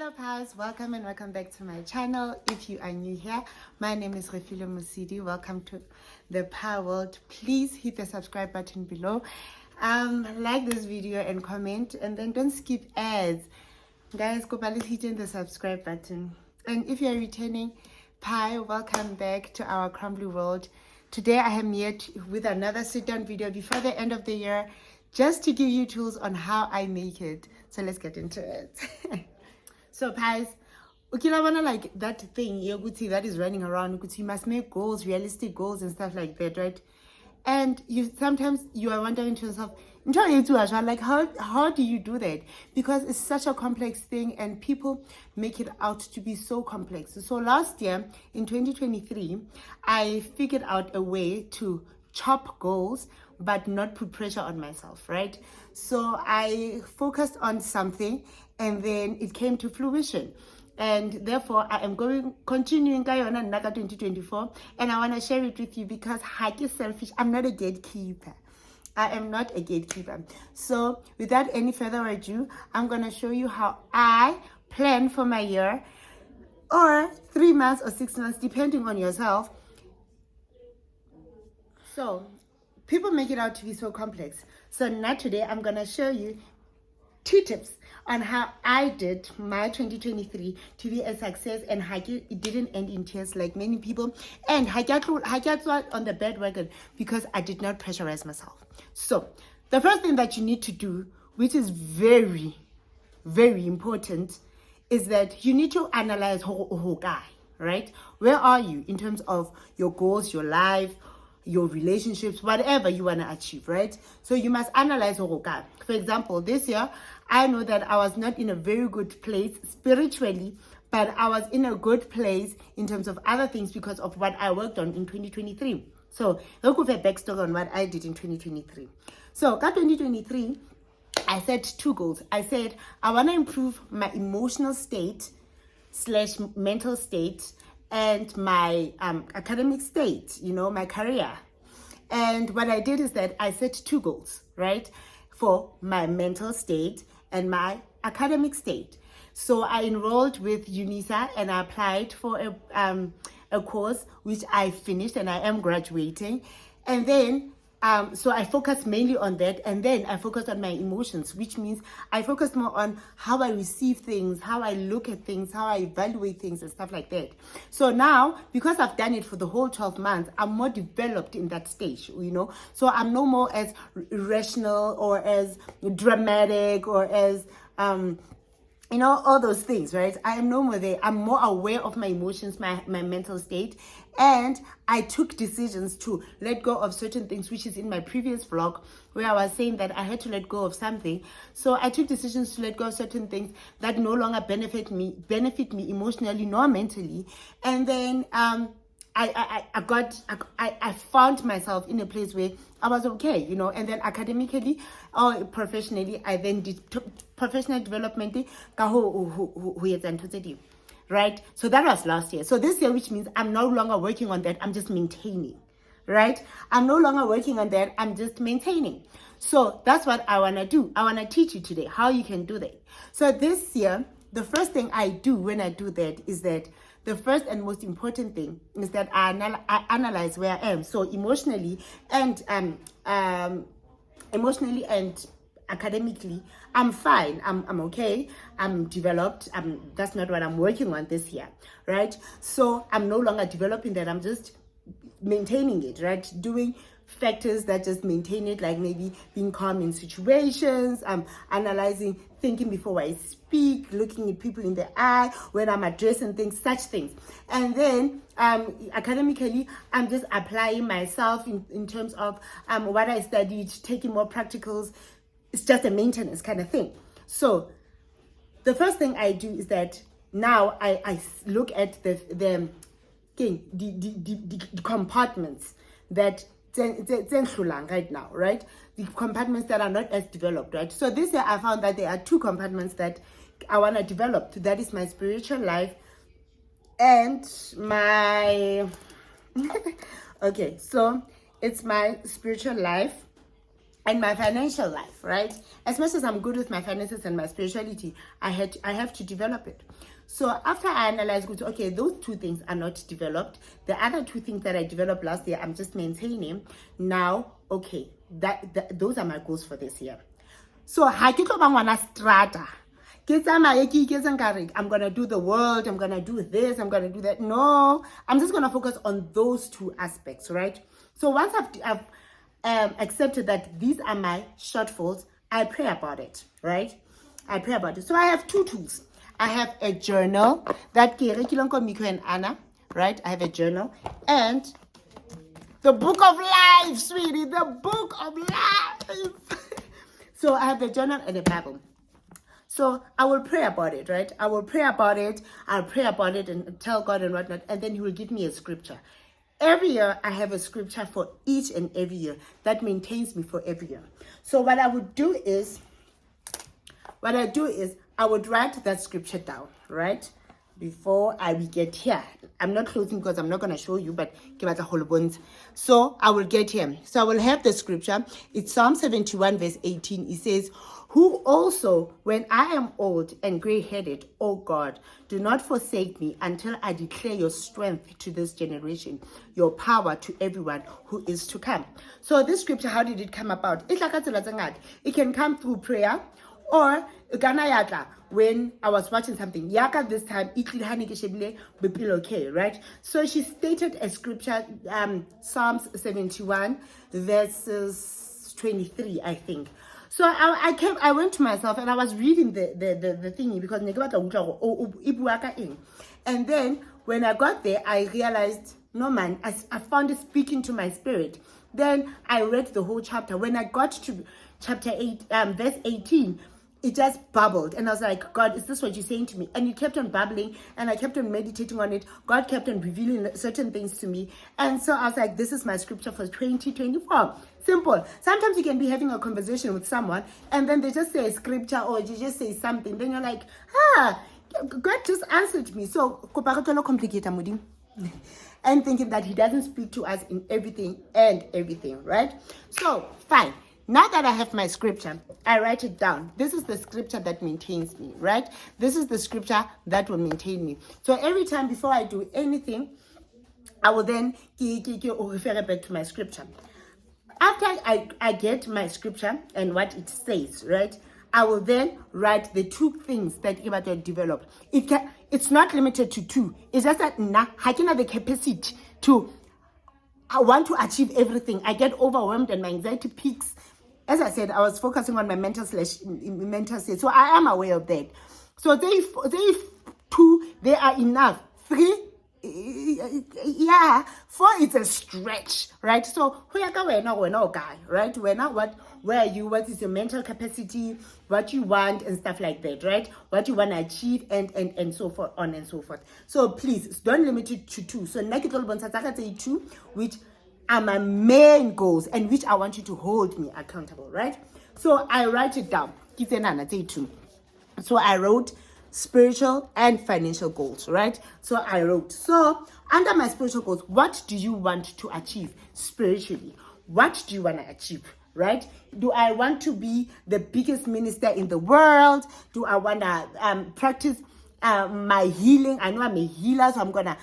Hello pals, welcome and welcome back to my channel. If you are new here, my name is Refilo Musidi. Welcome to the Power World. Please hit the subscribe button below, like this video and comment, and then don't skip ads. Guys, go back hitting the subscribe button. And if you're returning, Pi, welcome back to our crumbly world. Today I am here with another sit-down video before the end of the year, just to give you tools on how I make it. So let's get into it. So guys, like that thing that is running around, you must make goals, realistic goals and stuff like that, right? And sometimes you are wondering to yourself, like how do you do that? Because it's such a complex thing and people make it out to be so complex. So last year in 2023, I figured out a way to chop goals but not put pressure on myself, right? So I focused on something and then it came to fruition. And therefore, I am continuing on another 2024, and I want to share it with you because hack is selfish. I'm not a gatekeeper. I am not a gatekeeper. So without any further ado, I'm going to show you how I plan for my year, or 3 months or 6 months, depending on yourself. So people make it out to be so complex. So now today, I'm going to show you 2 tips on how I did my 2023 to be a success, and it didn't end in tears like many people, and I got on the bandwagon because I did not pressurize myself. So the first thing that you need to do, which is very, very important, is that you need to analyze right? Where are you in terms of your goals, your life, your relationships, whatever you want to achieve, right? So you must analyze. For example, this year, I know that I was not in a very good place spiritually, but I was in a good place in terms of other things because of what I worked on in 2023. So look with a backstory on what I did in 2023. So 2023, I set 2 goals. I said, I want to improve my emotional state / mental state and my academic state, my career. And what I did is that I set 2 goals, right, for my mental state and my academic state. So I enrolled with UNISA and I applied for a course which I finished, and I am graduating. And then so I focused mainly on that, and then I focused on my emotions, which means I focused more on how I receive things, how I look at things, how I evaluate things and stuff like that. So now, because I've done it for the whole 12 months, I'm more developed in that stage, So I'm no more as irrational or as dramatic or as all those things, right? I am no more there. I'm more aware of my emotions, my mental state. And I took decisions to let go of certain things, which is in my previous vlog, where I was saying that I had to let go of something. So I took decisions to let go of certain things that no longer benefit me emotionally nor mentally. And then I found myself in a place where I was okay, and then academically or professionally, I then did professional development, right? So that was last year. So this year, which means I'm no longer working on that, I'm just maintaining, right? I'm no longer working on that, I'm just maintaining. So that's what I want to do. I want to teach you today how you can do that. So this year, the first thing I do when I do that is that the first and most important thing is that I analyze where I am. So emotionally and academically, I'm fine. I'm okay. I'm developed. That's not what I'm working on this year, right? So I'm no longer developing that. I'm just maintaining it, right? Doing factors that just maintain it, like maybe being calm in situations, analyzing, thinking before I speak, looking at people in the eye when I'm addressing things, such things. And then academically, I'm just applying myself in terms of what I studied, taking more practicals. It's just a maintenance kind of thing. So the first thing I do is that now I look at the compartments that right now, right? The compartments that are not as developed, right? So this year I found that there are 2 compartments that I want to develop. That is my spiritual life and my okay, so it's my spiritual life and my financial life, right? As much as I'm good with my finances and my spirituality, I have to develop it. So after I analyze, okay, those two things are not developed. The other two things that I developed last year, I'm just maintaining. Now, okay, those are my goals for this year. So ha ke tlo ba ngwana strata. I'm gonna do the world, I'm gonna do this, I'm gonna do that. No, I'm just gonna focus on those two aspects, right? So once I've accepted that these are my shortfalls, I pray about it, right? I pray about it. So I have two tools. I have a journal that Miko and Anna, right? I have a journal and the book of life, sweetie, the book of life. So I have the journal and the Bible. So I will pray about it, right? I'll pray about it and tell God and whatnot, and then He will give me a scripture. Every year, I have a scripture for each and every year that maintains me for every year. So what I do is, I would write that scripture down, right? Before I will get here. I'm not closing because I'm not going to show you, but give us a whole bunch. So I will get here. So I will have the scripture. It's Psalm 71 verse 18. It says, who also, when I am old and gray-headed, O God, do not forsake me until I declare your strength to this generation, your power to everyone who is to come. So this scripture, how did it come about? It can come through prayer, or when I was watching something, Yaka this time, okay, right? So she stated a scripture, Psalms 71, verses 23, I think. So I went to myself and I was reading the thingy because and then when I got there, I realized, no man, I found it speaking to my spirit. Then I read the whole chapter. When I got to chapter 8, verse 18, it just bubbled. And I was like, God, is this what you're saying to me? And it kept on bubbling and I kept on meditating on it. God kept on revealing certain things to me. And so I was like, this is my scripture for 2024. Simple. Sometimes you can be having a conversation with someone and then they just say a scripture or you just say something. Then you're like, God just answered me. So, and thinking that He doesn't speak to us in everything, right? So, fine. Now that I have my scripture, I write it down. This is the scripture that maintains me, right? This is the scripture that will maintain me. So every time before I do anything, I will then refer back to my scripture. After I get my scripture and what it says, right, I will then write the two things that you have developed. It's not limited to two. It's just that I can have the capacity to, I want to achieve everything. I get overwhelmed and my anxiety peaks. As I said, I was focusing on my mental state. So I am aware of that. So they two, they are enough. 3, yeah, 4 is a stretch, right? So we're not guy, right? Where are you? What is your mental capacity? What you want and stuff like that, right? What you want to achieve and so forth, on and so forth. So please don't limit it to 2. So say 2, which are my main goals and which I want you to hold me accountable, right? So I write it down. So I wrote spiritual and financial goals, right? So I wrote, so under my spiritual goals, what do you want to achieve spiritually? What do you want to achieve, right? Do I want to be the biggest minister in the world? Do I want to practice my healing? I know I'm a healer, so I'm gonna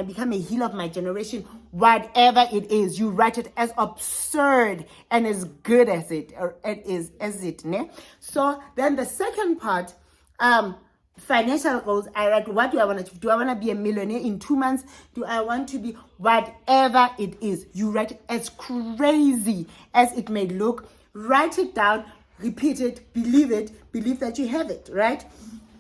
become a healer of my generation. Whatever it is, you write it as absurd and as good as it, or it is as it, ne? So then the second part, financial goals, I write, what do I want to achieve? Do I want to be a millionaire in 2 months? Do I want to be whatever it is? You write it as crazy as it may look. Write it down, repeat it, believe that you have it, right?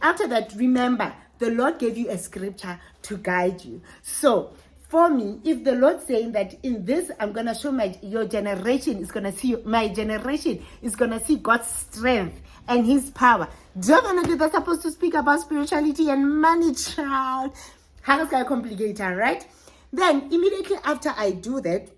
After that, remember, the Lord gave you a scripture to guide you. So for me, if the Lord saying that in this, I'm going to show your generation is going to see, my generation is going to see God's strength and His power. Definitely they're supposed to speak about spirituality and money, child. How is that complicated, right? Then immediately after I do that,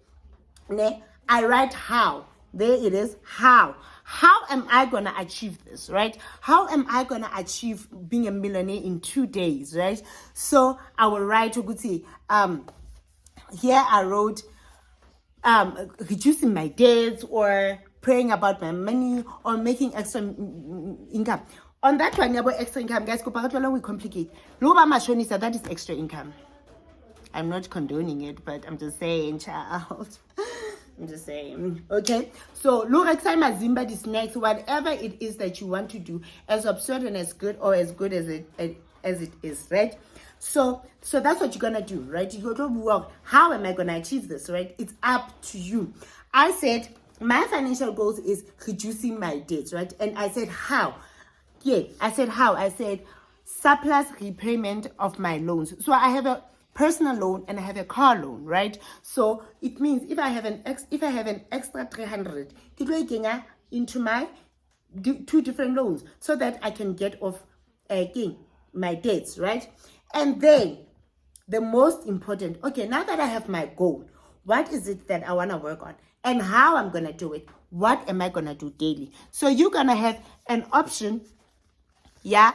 I write how. There it is, how. How am I going to achieve this, right? How am I going to achieve being a millionaire in 2 days, right? So I will write, here I wrote, reducing my debts or praying about my money or making extra income. On that one, about extra income, guys, we complicate. Luba Mashonisa, that is extra income. I'm not condoning it, but I'm just saying, child. I'm just saying. Okay. So, Lurexai Zimba this next, whatever it is that you want to do, as absurd and as good or as good as it is, right? So that's what you're gonna do, right? You go to work. How am I gonna achieve this, right? It's up to you. I said my financial goals is reducing my debts, right? And I said how? Yeah, I said how? I said surplus repayment of my loans. So I have a personal loan and I have a car loan, right? So it means if I have an extra 300, into my two different loans so that I can get off again my debts, right? And then the most important, okay, now that I have my goal, what is it that I want to work on and how I'm going to do it? What am I going to do daily? So you're going to have an option, yeah,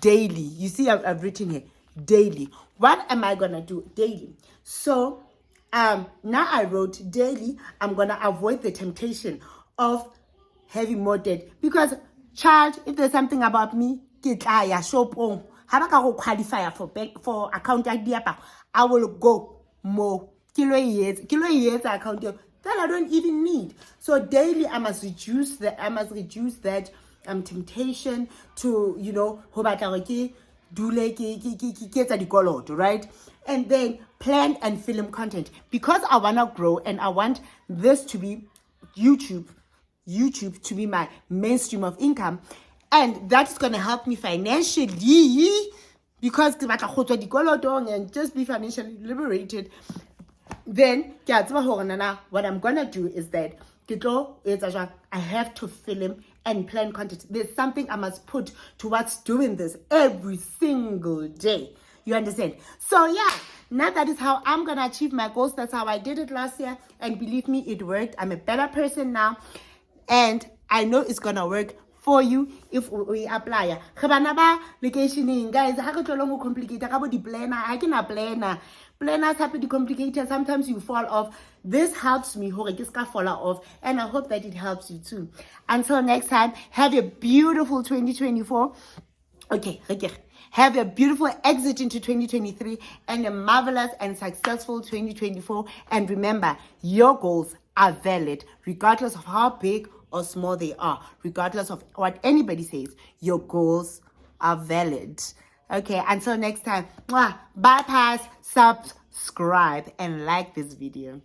daily. You see, I've written here, daily. What am I going to do daily? So now I wrote daily, I'm going to avoid the temptation of having more debt. Because, child, if there's something about me, shop how about go qualify for account idea? I will go more kilo years account that I don't even need. So daily I must reduce that temptation to, you know, right? And then plan and film content because I wanna grow and I want this to be YouTube to be my mainstream of income. And that's going to help me financially because and just be financially liberated. Then, what I'm going to do is that I have to film and plan content. There's something I must put towards doing this every single day. You understand? So, yeah, now that is how I'm going to achieve my goals. That's how I did it last year. And believe me, it worked. I'm a better person now. And I know it's going to work for you if we apply. Vacationing, guys, how can complicate? How about the planner? I can a planner. Planners happen to complicate. Sometimes you fall off. This helps me. Fall off, and I hope that it helps you too. Until next time, have a beautiful 2024. Okay. Have a beautiful exit into 2023 and a marvelous and successful 2024. And remember, your goals are valid regardless of how big or small they are, regardless of what anybody says. Your goals are valid. Okay, until next time, bypass, subscribe, and like this video.